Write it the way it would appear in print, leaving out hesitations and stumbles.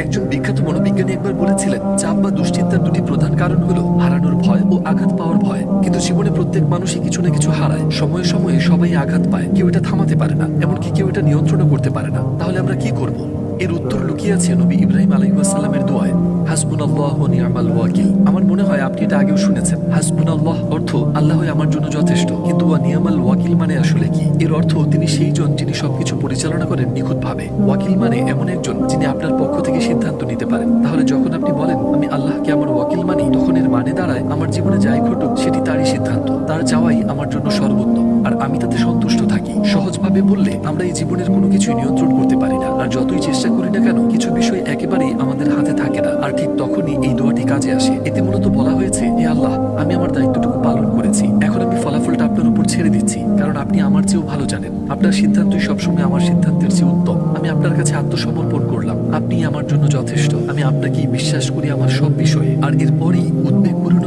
একজন বিখ্যাত মনোবিজ্ঞানী একবার বলেছিলেন, চাপ বা দুশ্চিন্তার দুটি প্রধান কারণ হলো হারানোর ভয় ও আঘাত পাওয়ার ভয়। কিন্তু জীবনে প্রত্যেক মানুষই কিছু না কিছু হারায়। সময়ে সময়ে সবাই আঘাত পায়, কেউ এটা থামাতে পারে না, এমনকি কেউ এটা নিয়ন্ত্রণও করতে পারে না। তাহলে আমরা কি করব? এর উত্তর লুকিয়ে আছে নবী ইব্রাহিম আলাইহিস সালামের দোয়ায়, হাসবুনাল্লাহু ওয়া নি'মাল ওয়াকিল। আমার মনে হয় আপনি এটা আগেও শুনেছেন। হাসবুনাল্লাহ অর্থ আল্লাহই আমার জন্য যথেষ্ট, কিন্তু ওয়া নি'মাল ওয়াকিল মানে আসলে কি? এর অর্থ তিনি সেই জন যিনি সবকিছু পরিচালনা করেন নিখুঁতভাবে। ওয়াকিল মানে এমন একজন যিনি আপনার পক্ষ থেকে সিদ্ধান্ত নিতে পারেন। তাহলে যখন আপনি বলেন আমি আল্লাহকে আমার ওয়াকিল মানি, তখন এর মানে দাঁড়ায় আমার জীবনে যাই ঘটুক সেটি তারই সিদ্ধান্ত, তার চাওয়াই আমার জন্য সর্বোত্তম, আর আমি তাতে সন্তুষ্ট থাকি। সহজভাবে বললে আমরা এই জীবনের কোনো কিছুই নিয়ন্ত্রণ করতে পারি না, আর যতই চেষ্টা করি না কেন কিছু বিষয় একেবারেই আমাদের হাতে থাকে না। আর ঠিক তখনই এই দোয়াটি কাজে আসে। এতে মূলত বলা হয়েছে, হে আল্লাহ, আমি আমার দায়িত্বটুকু পালন করেছি, এখন আমি ফলাফলটা আপনার উপর ছেড়ে দিচ্ছি, কারণ আপনি আমার চেয়েও ভালো জানেন। আপনার সিদ্ধান্তই সবসময় আমার সিদ্ধান্তের চেয়ে উত্তম। আমি আপনার কাছে আত্মসমর্পণ করলাম, আপনি আমার জন্য যথেষ্ট। আমি আপনাকেই বিশ্বাস করি আমার সব বিষয়ে। আর এরপরই উদ্বেগপূর্ণ